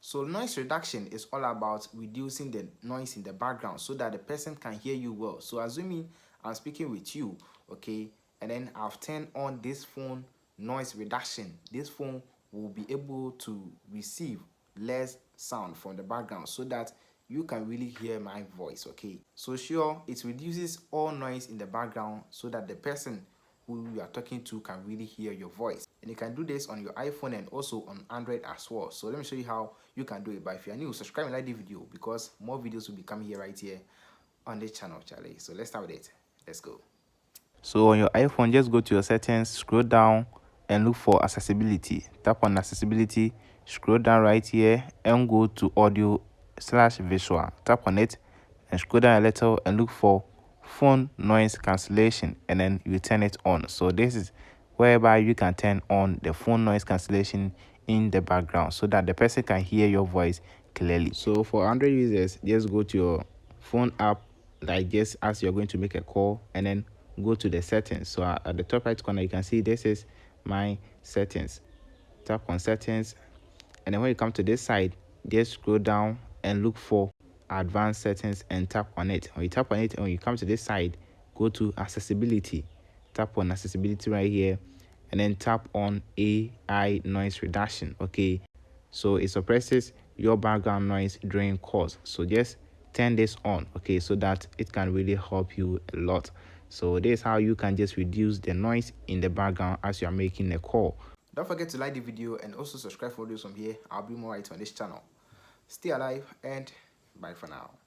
So noise reduction is all about reducing the noise in the background so that the person can hear you well. So assuming I'm speaking with you, okay, and then I've turned on this phone noise reduction, this phone will be able to receive less sound from the background so that you can really hear my voice. Okay, so sure, it reduces all noise in the background so that the person who you are talking to can really hear your voice. And you can do this on your iPhone and also on Android as well. So let me show you how you can do it. But if you are new, subscribe and like the video because more videos will be coming here right here on this channel, Charlie. So let's start with it. Let's go. So on your iPhone, just go to your settings, scroll down and look for accessibility. Tap on accessibility, scroll down right here and go to audio/visual. Tap on it and scroll down a little and look for phone noise cancellation, and then you turn it on. So this is whereby you can turn on the phone noise cancellation in the background so that the person can hear your voice clearly. So for Android users, just go to your phone app, like just as you're going to make a call, and then go to the settings. So at the top right corner you can see this is my settings. Tap on settings, and then when you come to this side, just scroll down and look for advanced settings and tap on it. When you tap on it and when you come to this side, go to accessibility. Tap on accessibility right here and then tap on AI noise reduction. Okay, so it suppresses your background noise during calls. So just turn this on, okay, so that it can really help you a lot. So this is how you can just reduce the noise in the background as you are making a call. Don't forget to like the video and also subscribe for videos from here. I'll be more right on this channel. Stay alive and bye for now.